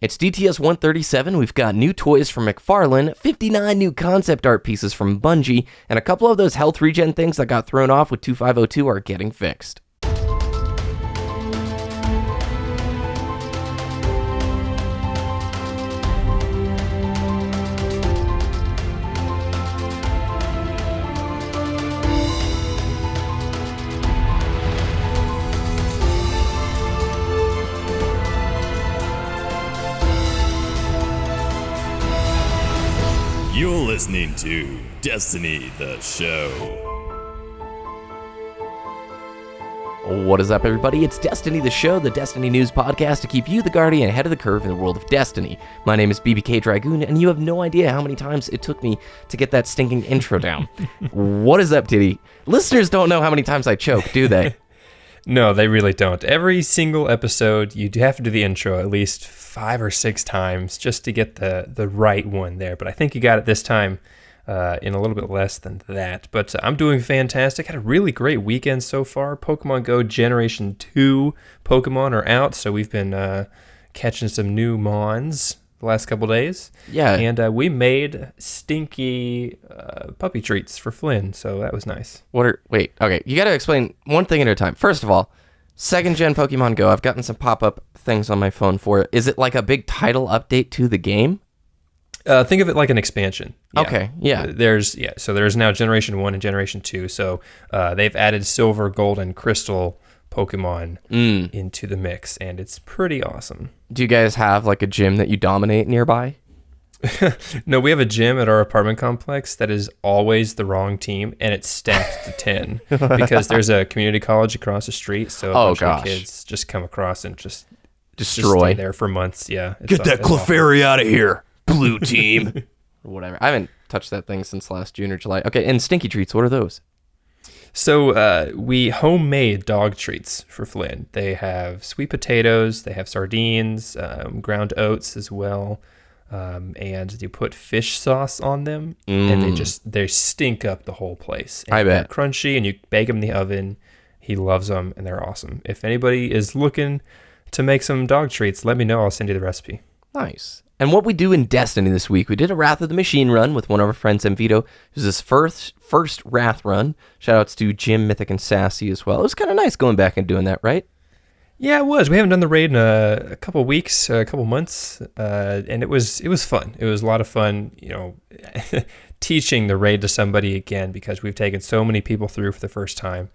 It's DTS 137. We've got new toys from McFarlane, 59 new concept art pieces from Bungie, and a couple of those health regen things that got thrown off with 2502 are getting fixed. You're listening to Destiny, the show. What is up, everybody? It's Destiny, the show, the Destiny news podcast to keep you, the Guardian, ahead of the curve in the world of Destiny. My name is BBKDRAGOON, and you have no idea how many times it took me to get that stinking intro down. What is up, Ditty? Listeners don't know how many times I choke, do they? No, they really don't. Every single episode, you do have to do the intro at least 5 or 6 times just to get the right one there. But I think you got it this time in a little bit less than that. But I'm doing fantastic. Had a really great weekend so far. Pokemon Go Generation 2 Pokemon are out, so we've been catching some new Mons the last couple days. Yeah. And we made stinky puppy treats for Flynn, so that was nice. Okay, you gotta explain one thing at a time. First of all, second gen Pokemon Go, I've gotten some pop-up things on my phone for it. Is it like a big title update to the game? Think of it like an expansion. Yeah. Okay, yeah. So there's now Generation 1 and Generation 2, so they've added Silver, Gold, and Crystal Pokemon into the mix, and it's pretty awesome. Do you guys have like a gym that you dominate nearby? No, we have a gym at our apartment complex that is always the wrong team, and it's stacked to 10 because there's a community college across the street, so a bunch of kids just come across and just stay there for months. Yeah, Get that Clefairy out of here, blue team. Or whatever. I haven't touched that thing since last June or July. Okay, and stinky treats, what are those? So we homemade dog treats for Flynn. They have sweet potatoes, they have sardines, ground oats as well. And you put fish sauce on them, and they stink up the whole place. And I bet. They're crunchy, and you bake them in the oven. He loves them, and they're awesome. If anybody is looking to make some dog treats, let me know. I'll send you the recipe. Nice. And what we do in Destiny this week, we did a Wrath of the Machine run with one of our friends, Vito. It was his first Wrath run. Shoutouts to Jim, Mythic, and Sassy as well. It was kind of nice going back and doing that, right? Yeah, it was. We haven't done the raid in a couple weeks, a couple months, and it was fun. It was a lot of fun, teaching the raid to somebody again, because we've taken so many people through for the first time.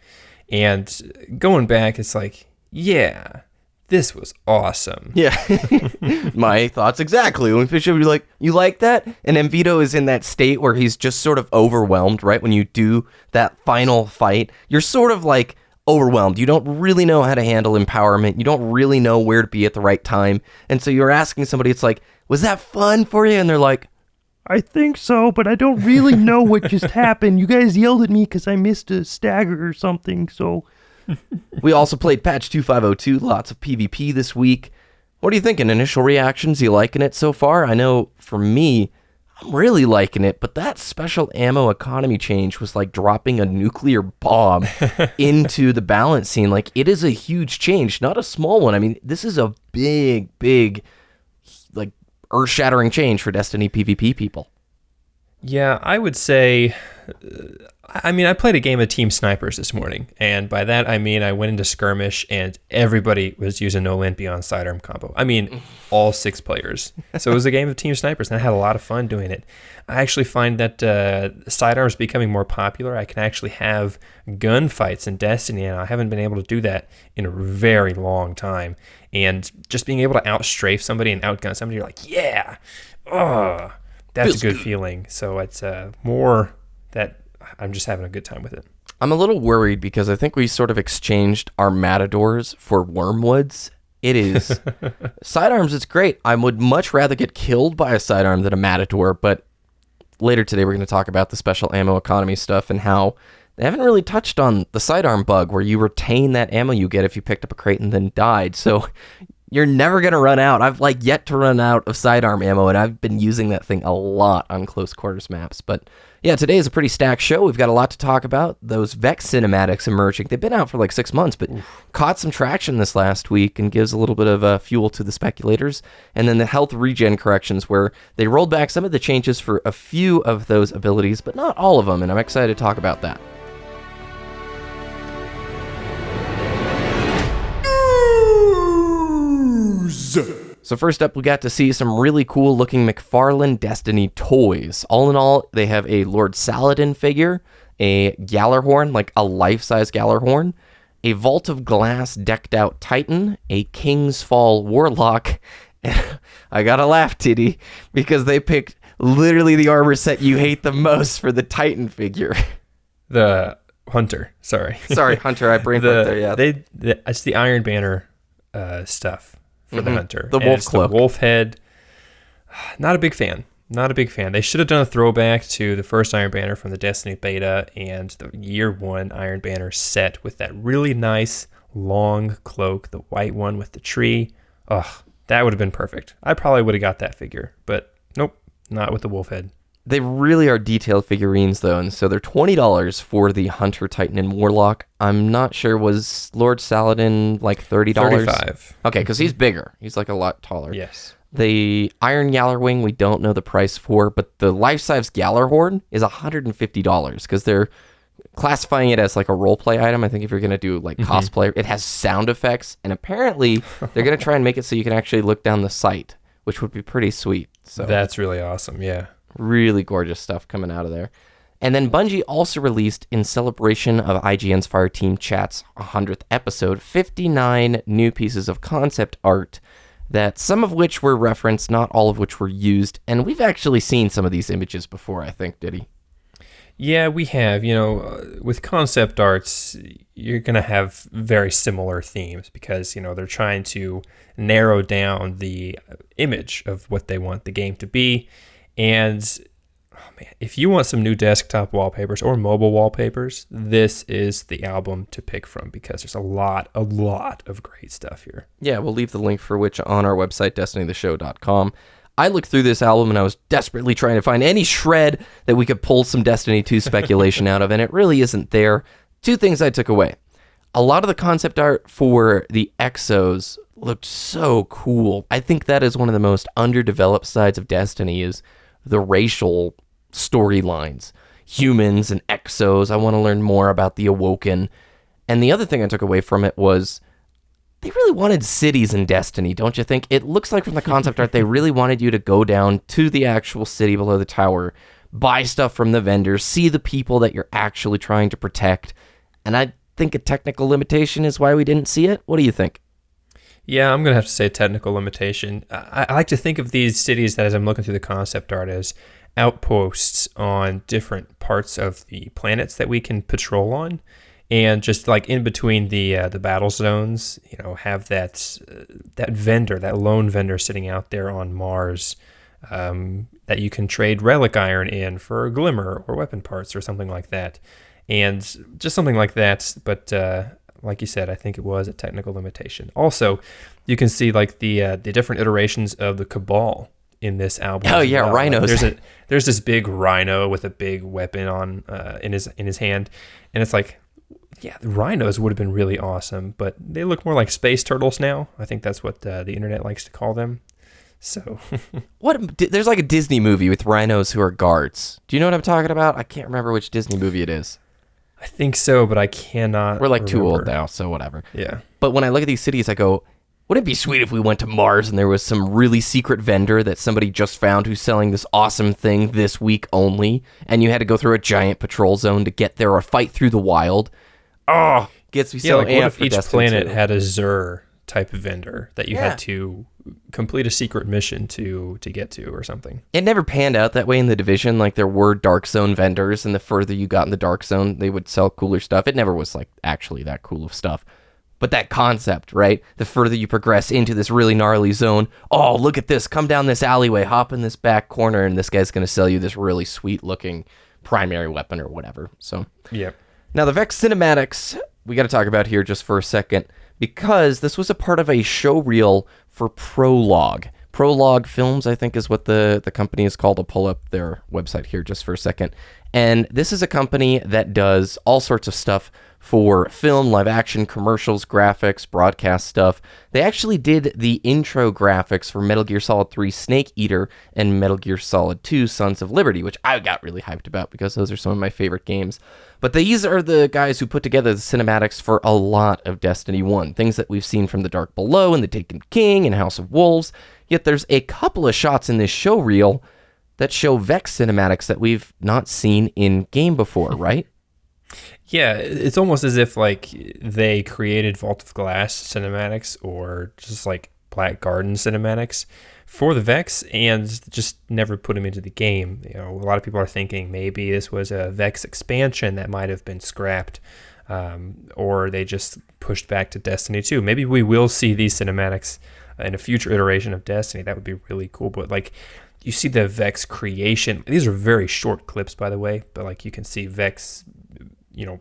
And going back, it's like, yeah, this was awesome. Yeah. My thoughts exactly. When Fish would be like, you like that? And then Vito is in that state where he's just sort of overwhelmed, right? When you do that final fight, you're sort of like overwhelmed. You don't really know how to handle empowerment. You don't really know where to be at the right time. And so you're asking somebody, it's like, was that fun for you? And they're like, I think so, but I don't really know what just happened. You guys yelled at me because I missed a stagger or something, so... We also played patch 2502, lots of PvP this week. What are you thinking? Initial reactions? You liking it so far? I know for me, I'm really liking it, but that special ammo economy change was like dropping a nuclear bomb into the balance scene. Like, it is a huge change, not a small one. I mean, this is a big, like, earth-shattering change for Destiny PvP people. Yeah, I would say... I played a game of Team Snipers this morning, and by that I mean I went into skirmish and everybody was using No Land Beyond Sidearm combo. I mean, all 6 players. So it was a game of Team Snipers, and I had a lot of fun doing it. I actually find that Sidearm is becoming more popular. I can actually have gunfights in Destiny, and I haven't been able to do that in a very long time. And just being able to outstrafe somebody and outgun somebody, you're like, yeah, oh, that's a good feeling. So it's more that... I'm just having a good time with it. I'm a little worried because I think we sort of exchanged our Matadors for Wormwoods. It is... Sidearms, it's great. I would much rather get killed by a Sidearm than a Matador, but later today we're going to talk about the special ammo economy stuff and how they haven't really touched on the Sidearm bug where you retain that ammo you get if you picked up a crate and then died. So You're never going to run out. I've like yet to run out of sidearm ammo, and I've been using that thing a lot on close quarters maps. But yeah, today is a pretty stacked show. We've got a lot to talk about. Those Vex cinematics emerging. They've been out for like 6 months, but caught some traction this last week and gives a little bit of fuel to the speculators. And then the health regen corrections, where they rolled back some of the changes for a few of those abilities, but not all of them, and I'm excited to talk about that. So first up, we got to see some really cool looking McFarlane Destiny toys. All in all, they have a Lord Saladin figure, a Gallarhorn, like a life-size Gallarhorn, a Vault of Glass decked out Titan, a King's Fall Warlock, and I gotta laugh, Ditty, because they picked literally the armor set you hate the most for the Titan figure. The Hunter, sorry. Sorry, Hunter, I brain fucked there, yeah. It's the Iron Banner stuff. For the Hunter. The wolf cloak. The wolf head. Not a big fan. They should have done a throwback to the first Iron Banner from the Destiny beta and the year 1 Iron Banner set with that really nice long cloak, the white one with the tree. Ugh, that would have been perfect. I probably would have got that figure, but nope, not with the wolf head. They really are detailed figurines, though, and so they're $20 for the Hunter, Titan, and Warlock. I'm not sure, was Lord Saladin like $30? $35. Okay, because he's bigger. He's like a lot taller. Yes. The Iron Gallarwing, we don't know the price for, but the life-size Gallarhorn is $150 because they're classifying it as like a role-play item. I think if you're going to do like cosplay, it has sound effects, and apparently they're going to try and make it so you can actually look down the sight, which would be pretty sweet. So that's really awesome, yeah. Really gorgeous stuff coming out of there. And then Bungie also released, in celebration of IGN's Fireteam Chat's 100th episode, 59 new pieces of concept art, that some of which were referenced, not all of which were used. And we've actually seen some of these images before, I think, Ditty. Yeah, we have. You know, with concept arts, you're going to have very similar themes because, you know, they're trying to narrow down the image of what they want the game to be. And oh man, if you want some new desktop wallpapers or mobile wallpapers, this is the album to pick from because there's a lot of great stuff here. Yeah, we'll leave the link for which on our website, destinytheshow.com. I looked through this album and I was desperately trying to find any shred that we could pull some Destiny 2 speculation out of, and it really isn't there. 2 things I took away. A lot of the concept art for the Exos looked so cool. I think that is one of the most underdeveloped sides of Destiny is the racial storylines, humans and Exos. I want to learn more about the Awoken. And the other thing I took away from it was they really wanted cities in Destiny, don't you think? It looks like from the concept art, they really wanted you to go down to the actual city below the tower, buy stuff from the vendors, see the people that you're actually trying to protect. And I think a technical limitation is why we didn't see it. What do you think? Yeah, I'm going to have to say technical limitation. I like to think of these cities that, as I'm looking through the concept art, as outposts on different parts of the planets that we can patrol on. And just like in between the battle zones, you know, have that vendor, that lone vendor sitting out there on Mars that you can trade relic iron in for a glimmer or weapon parts or something like that. And just something like that, but like you said, I think it was a technical limitation. Also, you can see like the different iterations of the Cabal in this album. Oh yeah, well. Rhinos. Like, there's this big rhino with a big weapon on in his hand, and it's like, yeah, the rhinos would have been really awesome, but they look more like space turtles now. I think that's what the internet likes to call them. So, there's like a Disney movie with rhinos who are guards. Do you know what I'm talking about? I can't remember which Disney movie it is. I think so, but I cannot. We're like remember. Too old now, so whatever. Yeah. But when I look at these cities, I go, wouldn't it be sweet if we went to Mars and there was some really secret vendor that somebody just found who's selling this awesome thing this week only, and you had to go through a giant patrol zone to get there or fight through the wild? Oh, gets me so like amped what if for each Destiny planet 2. had a Xur type of vendor that you had to complete a secret mission to get to or something. It never panned out that way in the Division. Like there were Dark Zone vendors, and the further you got in the Dark Zone, they would sell cooler stuff. It never was like actually that cool of stuff. But that concept, right? The further you progress into this really gnarly zone, oh, look at this, come down this alleyway, hop in this back corner, and this guy's going to sell you this really sweet looking primary weapon or whatever. So yeah. Now the Vex cinematics, we got to talk about here just for a second. because this was a part of a show reel for Prologue. Prologue Films, I think, is what the company is called. I'll pull up their website here just for a second. And this is a company that does all sorts of stuff for film, live action, commercials, graphics, broadcast stuff. They actually did the intro graphics for Metal Gear Solid 3 Snake Eater and Metal Gear Solid 2 Sons of Liberty, which I got really hyped about because those are some of my favorite games. But these are the guys who put together the cinematics for a lot of Destiny 1, things that we've seen from The Dark Below and The Taken King and House of Wolves. Yet there's a couple of shots in this show reel that show Vex cinematics that we've not seen in game before, right? Yeah, it's almost as if like they created Vault of Glass cinematics or just like Black Garden cinematics for the Vex and just never put them into the game. You know, a lot of people are thinking maybe this was a Vex expansion that might have been scrapped, or they just pushed back to Destiny 2. Maybe we will see these cinematics in a future iteration of Destiny. That would be really cool. But like, you see the Vex creation. These are very short clips, by the way, but like you can see Vex, you know,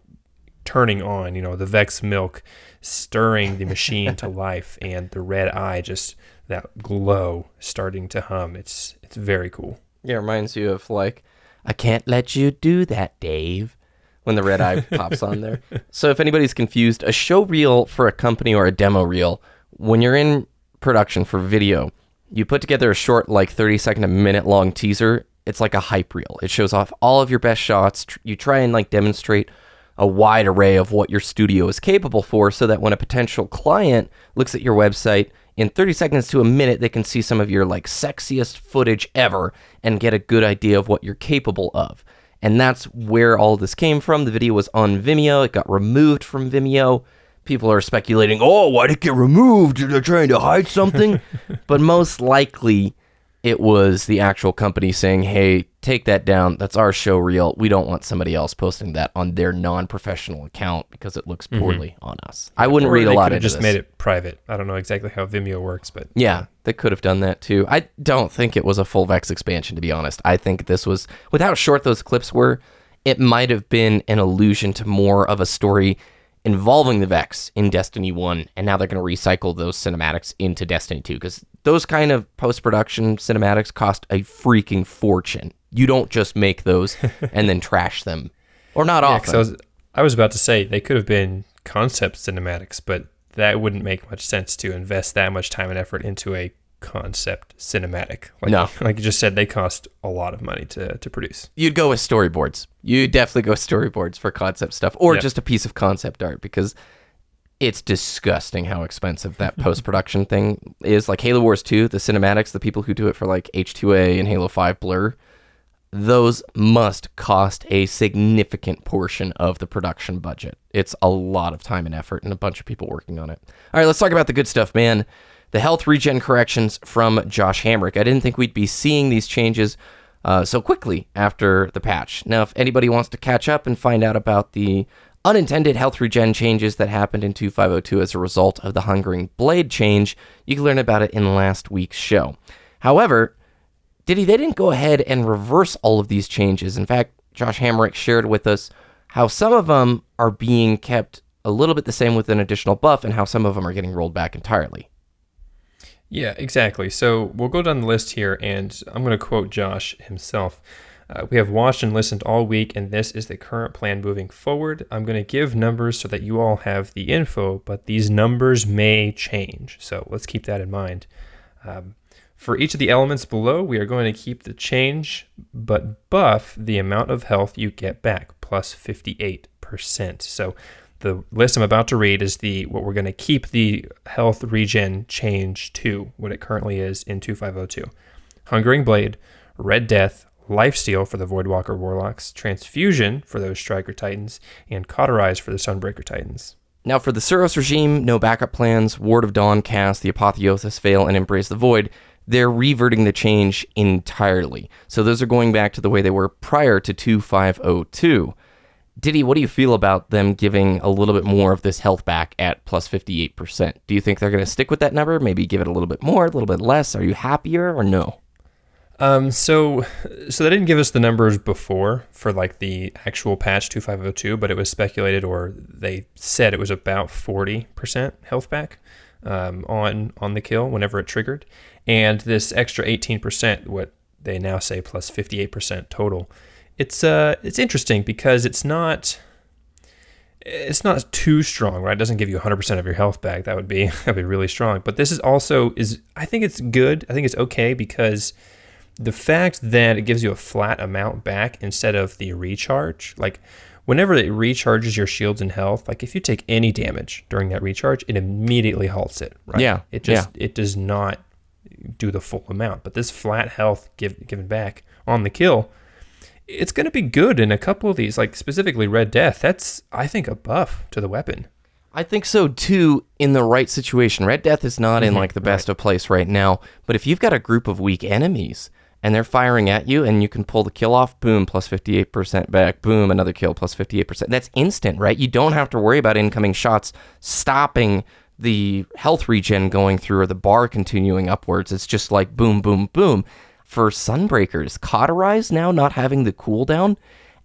turning on, you know, the Vex milk, stirring the machine to life, and the red eye, just that glow starting to hum. It's very cool. Yeah, it reminds you of like, I can't let you do that, Dave, when the red eye pops on there. So if anybody's confused, a show reel for a company or a demo reel, when you're in production for video, you put together a short, like 30-second, a minute-long teaser. It's like a hype reel. It shows off all of your best shots. You try and like demonstrate a wide array of what your studio is capable for, so that when a potential client looks at your website, in 30 seconds to a minute, they can see some of your like sexiest footage ever and get a good idea of what you're capable of. And that's where all this came from. The video was on Vimeo. It got removed from Vimeo. People are speculating, oh, why did it get removed? They're trying to hide something. But most likely it was the actual company saying, hey, take that down. That's our show reel. We don't want somebody else posting that on their non-professional account because it looks poorly on us. I wouldn't read a lot into this. Just made it private. I don't know exactly how Vimeo works, but yeah, they could have done that too. I don't think it was a full Vex expansion, to be honest. I think this was, with how short those clips were, it might have been an allusion to more of a story involving the Vex in Destiny 1, and now they're going to recycle those cinematics into Destiny 2, because those kind of post-production cinematics cost a freaking fortune. You don't just make those and then trash them. Or not often. I was about to say, they could have been concept cinematics, but that wouldn't make much sense to invest that much time and effort into a concept cinematic. Like you just said, they cost a lot of money to produce. You'd go with storyboards. You'd definitely go with storyboards for concept stuff, or just a piece of concept art, because it's disgusting how expensive that post-production thing is. Like Halo Wars 2, the cinematics, the people who do it for like H2A and Halo 5 Blur, those must cost a significant portion of the production budget. It's a lot of time and effort and a bunch of people working on it. All right, let's talk about the good stuff, man. The health regen corrections from Josh Hamrick. I didn't think we'd be seeing these changes so quickly after the patch. Now, if anybody wants to catch up and find out about the unintended health regen changes that happened in 2.5.02 as a result of the Hungering Blade change, you can learn about it in last week's show. However, Ditty, they didn't go ahead and reverse all of these changes. In fact, Josh Hamrick shared with us how some of them are being kept a little bit the same with an additional buff, and how some of them are getting rolled back entirely. Yeah, exactly. So we'll go down the list here, and I'm going to quote Josh himself. We have watched and listened all week, and this is the current plan moving forward. I'm going to give numbers so that you all have the info, but these numbers may change. So let's keep that in mind. For each of the elements below, we are going to keep the change, but buff the amount of health you get back, plus 58%. So the list I'm about to read is what we're going to keep the health regen change to, what it currently is in 2.5.02. Hungering Blade, Red Death, Lifesteal for the Voidwalker Warlocks, Transfusion for those Striker Titans, and Cauterize for the Sunbreaker Titans. Now for the Suros regime, no backup plans, Ward of Dawn cast, the Apotheosis Veil, and Embrace the Void, they're reverting the change entirely. So those are going back to the way they were prior to 2.5.02. Ditty, what do you feel about them giving a little bit more of this health back at plus 58%? Do you think they're going to stick with that number? Maybe give it a little bit more, a little bit less? Are you happier or no? So they didn't give us the numbers before for like the actual patch 2502, but it was speculated, or they said it was about 40% health back on the kill whenever it triggered, and this extra 18%, what they now say plus 58% total. It's interesting because it's not too strong, right? It doesn't give you 100% of your health back. That'd be really strong. But this is I think it's good. I think it's okay because the fact that it gives you a flat amount back instead of the recharge, like whenever it recharges your shields and health, like if you take any damage during that recharge, it immediately halts it, right? Yeah. It does not do the full amount. But this flat health given back on the kill, it's going to be good in a couple of these, like specifically Red Death. That's, I think, a buff to the weapon. I think so too, in the right situation. Red Death is not in like the best of place right now, but if you've got a group of weak enemies and they're firing at you and you can pull the kill off, boom, plus 58% back, boom, another kill, plus 58%. That's instant, right? You don't have to worry about incoming shots stopping the health regen going through or the bar continuing upwards. It's just like boom, boom, boom. For Sunbreakers, Cauterize now not having the cooldown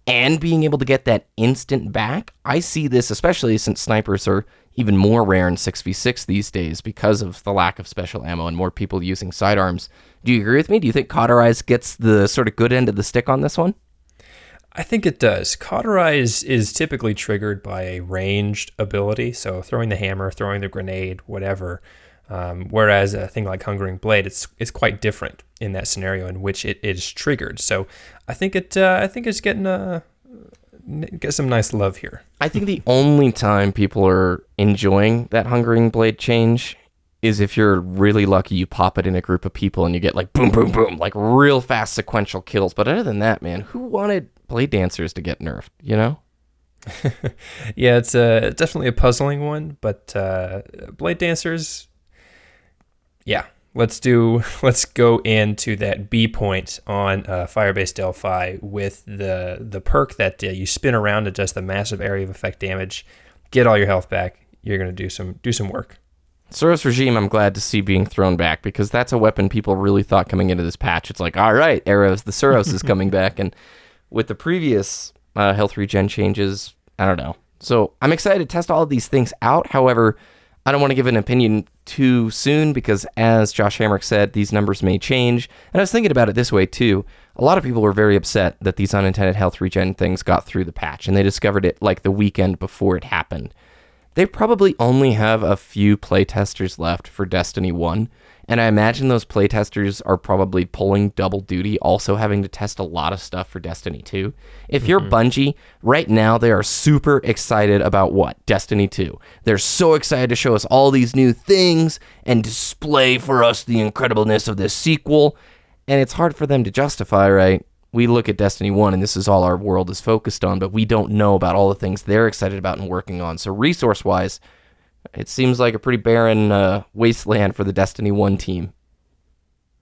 and being able to get that instant back, I see this, especially since snipers are even more rare in 6v6 these days because of the lack of special ammo and more people using sidearms. Do you agree with me? Do you think Cauterize gets the sort of good end of the stick on this one? I think it does. Cauterize is typically triggered by a ranged ability, so throwing the hammer, throwing the grenade, whatever. Whereas a thing like Hungering Blade, it's quite different in that scenario in which it is triggered. So I think it's getting get some nice love here. I think the only time people are enjoying that Hungering Blade change is if you're really lucky, you pop it in a group of people and you get like boom, boom, boom, like real fast sequential kills. But other than that, man, who wanted Blade Dancers to get nerfed, you know? Yeah, it's definitely a puzzling one, but Blade Dancers, yeah. Let's go into that B point on Firebase Delphi with the perk that you spin around to just the massive area of effect damage, get all your health back. You're gonna do some work. Suros Regime, I'm glad to see being thrown back because that's a weapon people really thought coming into this patch. It's like, all right, Arrows, the Suros is coming back, and with the previous health regen changes, I don't know. So I'm excited to test all of these things out. However, I don't want to give an opinion too soon because, as Josh Hamrick said, these numbers may change. And I was thinking about it this way, too. A lot of people were very upset that these unintended health regen things got through the patch, and they discovered it like the weekend before it happened. They probably only have a few playtesters left for Destiny 1, and I imagine those playtesters are probably pulling double duty, also having to test a lot of stuff for Destiny 2. If you're Bungie, right now they are super excited about what? Destiny 2. They're so excited to show us all these new things and display for us the incredibleness of this sequel, and it's hard for them to justify, right? We look at Destiny 1 and this is all our world is focused on, but we don't know about all the things they're excited about and working on. So resource-wise, it seems like a pretty barren wasteland for the Destiny 1 team.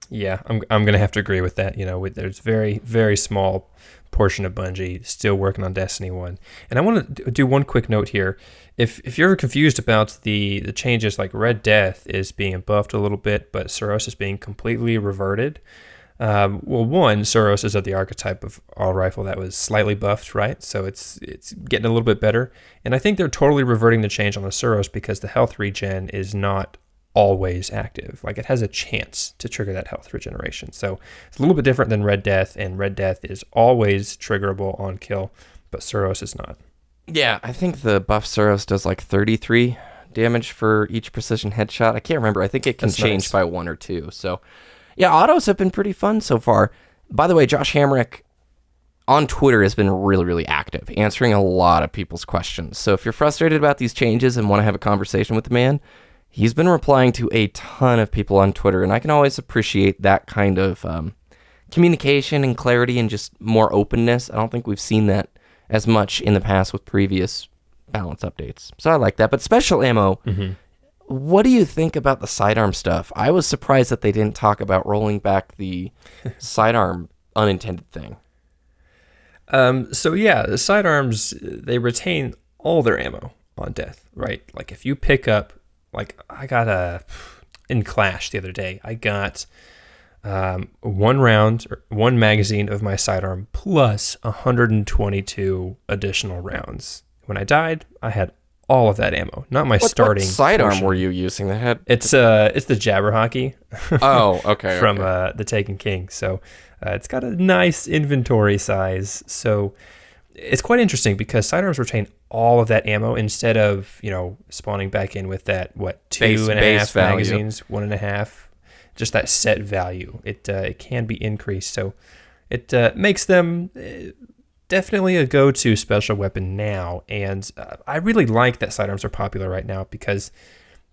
Yeah, I'm going to have to agree with that. You know, there's very, very small portion of Bungie still working on Destiny 1. And I want to do one quick note here. If you're confused about the changes, like Red Death is being buffed a little bit, but Suros is being completely reverted. Well, one, Suros is of the archetype of all rifle that was slightly buffed, right? So it's getting a little bit better. And I think they're totally reverting the change on the Suros because the health regen is not always active. Like, it has a chance to trigger that health regeneration. So it's a little bit different than Red Death, and Red Death is always triggerable on kill, but Suros is not. Yeah, I think the buff Suros does like 33 damage for each precision headshot. I can't remember. I think it can change by 1 or 2. So yeah, autos have been pretty fun so far. By the way, Josh Hamrick on Twitter has been really, really active, answering a lot of people's questions. So if you're frustrated about these changes and want to have a conversation with the man, he's been replying to a ton of people on Twitter, and I can always appreciate that kind of communication and clarity and just more openness. I don't think we've seen that as much in the past with previous balance updates. So I like that. But special ammo, what do you think about the sidearm stuff? I was surprised that they didn't talk about rolling back the sidearm unintended thing. So yeah, the sidearms, they retain all their ammo on death, right? Like if you pick up, like I got in Clash the other day, I got one magazine of my sidearm plus 122 additional rounds. When I died, I had all of that ammo, not my starting. What sidearm portion. were you using that had? It's the Jabberwocky. Oh, okay. From the Taken King. So it's got a nice inventory size. So it's quite interesting because sidearms retain all of that ammo instead of, spawning back in with that, two and a half magazines, 1.5, just that set value. It can be increased. So it makes them definitely a go-to special weapon now. And I really like that sidearms are popular right now because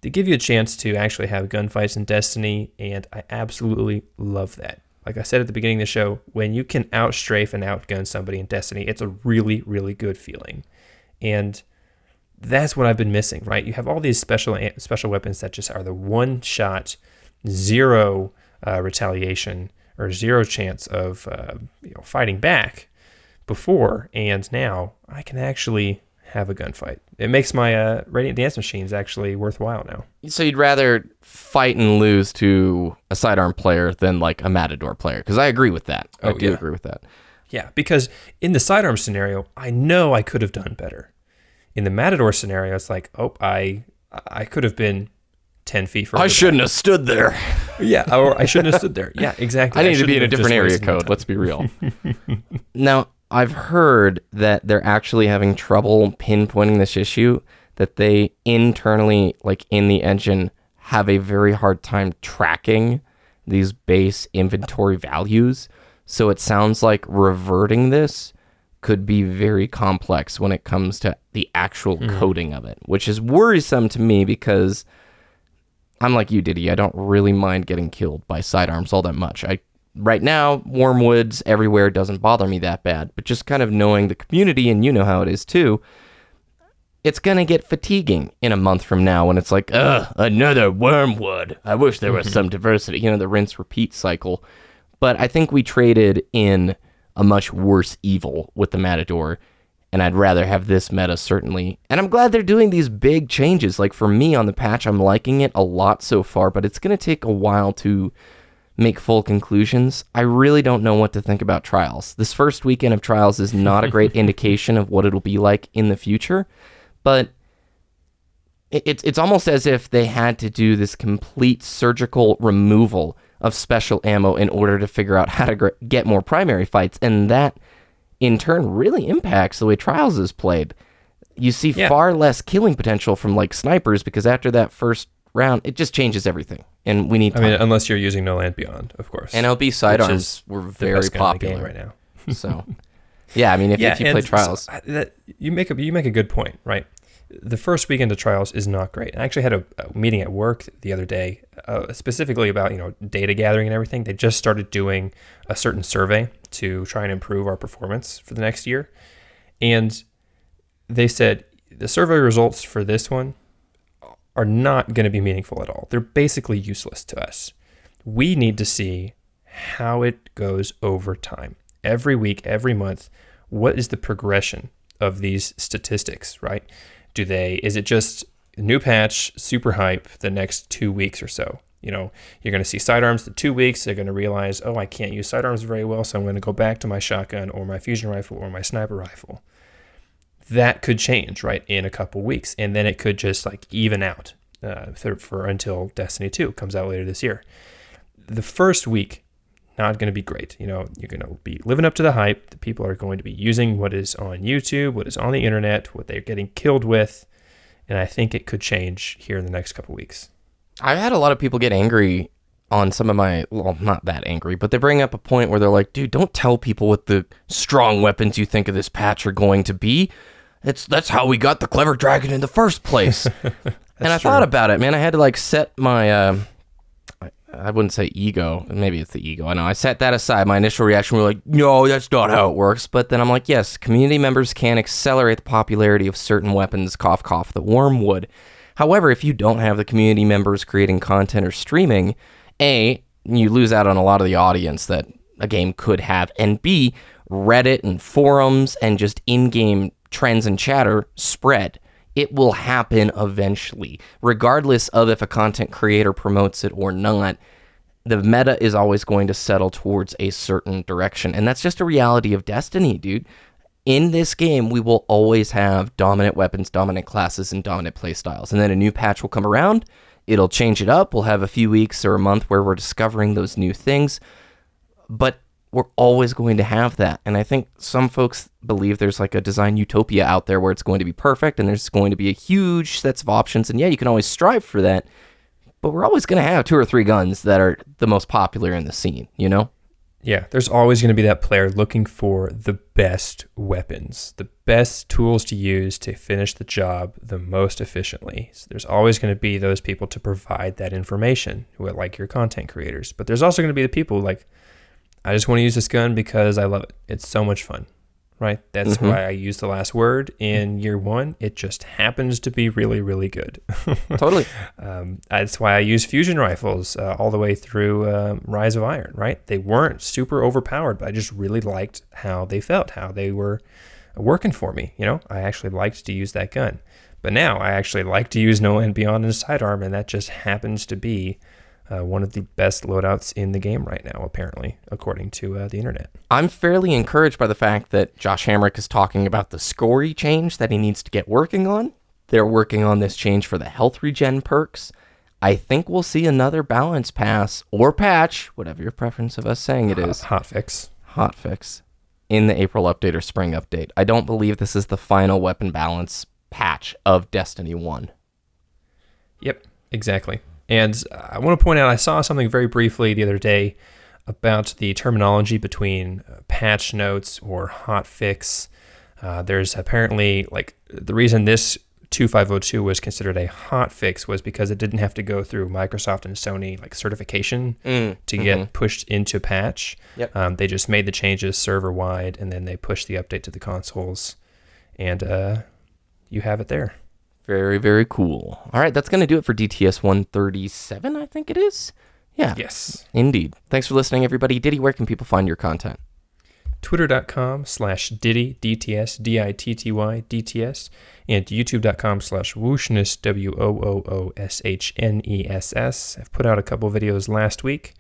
they give you a chance to actually have gunfights in Destiny, and I absolutely love that. Like I said at the beginning of the show, when you can outstrafe and outgun somebody in Destiny, it's a really, really good feeling. And that's what I've been missing, right? You have all these special weapons that just are the one-shot, zero retaliation or zero chance of fighting back before, and now I can actually have a gunfight. It makes my Radiant Dance Machines actually worthwhile now. So you'd rather fight and lose to a sidearm player than like a Matador player? Because I agree with that. I do agree with that. Yeah, because in the sidearm scenario, I know I could have done better. In the Matador scenario, it's like, I could have been 10 feet further. I shouldn't have stood there. Yeah, or I shouldn't have stood there. Yeah, exactly. I need to be in a different area code. Let's be real. Now, I've heard that they're actually having trouble pinpointing this issue, that they internally, like in the engine, have a very hard time tracking these base inventory values. So it sounds like reverting this could be very complex when it comes to the actual coding of it, which is worrisome to me because I'm like you, Ditty. I don't really mind getting killed by sidearms all that much. Right now, warm woods everywhere doesn't bother me that bad, but just kind of knowing the community, and you know how it is too, it's going to get fatiguing in a month from now when it's like, another wormwood. I wish there was some diversity, the rinse-repeat cycle. But I think we traded in a much worse evil with the Matador, and I'd rather have this meta, certainly. And I'm glad they're doing these big changes. Like, for me on the patch, I'm liking it a lot so far, but it's going to take a while to make full conclusions. I really don't know what to think about Trials. This first weekend of Trials is not a great indication of what it'll be like in the future, but it's almost as if they had to do this complete surgical removal of special ammo in order to figure out how to get more primary fights, and that in turn really impacts the way Trials is played. You see far less killing potential from like snipers because after that first round, it just changes everything, and we need time. I mean, unless you're using No Land Beyond, of course. NLB sidearms were very popular right now. So, yeah, I mean, if you play Trials, you make a good point, right? The first weekend of Trials is not great. I actually had a meeting at work the other day, specifically about data gathering and everything. They just started doing a certain survey to try and improve our performance for the next year, and they said the survey results for this one are not going to be meaningful at all. They're basically useless to us. We need to see how it goes over time. Every week, every month, what is the progression of these statistics, right? Is it just new patch, super hype the next 2 weeks or so? You're going to see sidearms the 2 weeks. They're going to realize, I can't use sidearms very well, so I'm going to go back to my shotgun or my fusion rifle or my sniper rifle. That could change, right, in a couple weeks, and then it could just even out until Destiny 2 comes out later this year. The first week, not going to be great. You're going to be living up to the hype. The people are going to be using what is on YouTube, what is on the internet, what they're getting killed with, and I think it could change here in the next couple weeks. I've had a lot of people get angry on some of my, well, not that angry, but they bring up a point where they're like, dude, don't tell people what the strong weapons you think of this patch are going to be. That's how we got the Clever Dragon in the first place. And I thought about it, man. I had to set my, I wouldn't say ego. Maybe it's the ego. I know. I set that aside. My initial reaction was like, no, that's not how it works. But then I'm like, yes, community members can accelerate the popularity of certain weapons, cough, cough, the wormwood. However, if you don't have the community members creating content or streaming, A, you lose out on a lot of the audience that a game could have, and B, Reddit and forums and just in-game trends and chatter spread. It will happen eventually, regardless of if a content creator promotes it or not. the meta is always going to settle towards a certain direction. And that's just a reality of Destiny, dude. In this game, we will always have dominant weapons, dominant classes, and dominant playstyles. And then a new patch will come around. It'll change it up. We'll have a few weeks or a month where we're discovering those new things. But we're always going to have that. And I think some folks believe there's like a design utopia out there where it's going to be perfect and there's going to be a huge sets of options. And yeah, you can always strive for that. But we're always going to have 2 or 3 guns that are the most popular in the scene, you know? Yeah, there's always going to be that player looking for the best weapons, the best tools to use to finish the job the most efficiently. So there's always going to be those people to provide that information, who are like your content creators. But there's also going to be the people like, I just want to use this gun because I love it. It's so much fun, right? That's why I use the last word in year 1. It just happens to be really, really good. Totally. That's why I use fusion rifles all the way through Rise of Iron, right? They weren't super overpowered, but I just really liked how they felt, how they were working for me. You know, I actually liked to use that gun. But now I actually like to use No Land Beyond and Sidearm, and that just happens to be one of the best loadouts in the game right now, apparently, according to the internet. I'm fairly encouraged by the fact that Josh Hamrick is talking about the scory change that he needs to get working on. They're working on this change for the health regen perks. I think we'll see another balance pass or patch, whatever your preference of us saying it is. Hotfix in the April update or spring update. I don't believe this is the final weapon balance patch of Destiny 1. Yep, exactly. And I want to point out, I saw something very briefly the other day about the terminology between patch notes or hotfix. There's apparently, like, the reason this 2502 was considered a hotfix was because it didn't have to go through Microsoft and Sony like certification to get pushed into patch. Yep. They just made the changes server-wide, and then they pushed the update to the consoles, and you have it there. Very, very cool. All right, that's going to do it for DTS 137, I think it is. Yeah. Yes. Indeed. Thanks for listening, everybody. Ditty, where can people find your content? Twitter.com/Ditty, DTS, DITTY, DTS, and YouTube.com/Wooshness, WOOOSHNESS. I've put out a couple videos last week.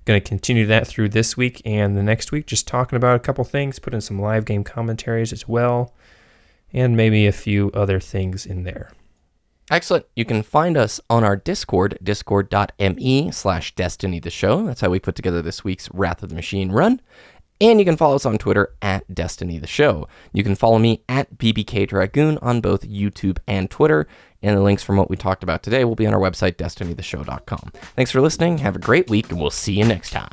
Going to continue that through this week and the next week, just talking about a couple things, put in some live game commentaries as well, and maybe a few other things in there. Excellent. You can find us on our Discord, discord.me/Destiny the Show. That's how we put together this week's Wrath of the Machine run. And you can follow us on Twitter at Destiny the Show. You can follow me at BBKDRAGOON on both YouTube and Twitter. And the links from what we talked about today will be on our website, destinytheshow.com. Thanks for listening. Have a great week, and we'll see you next time.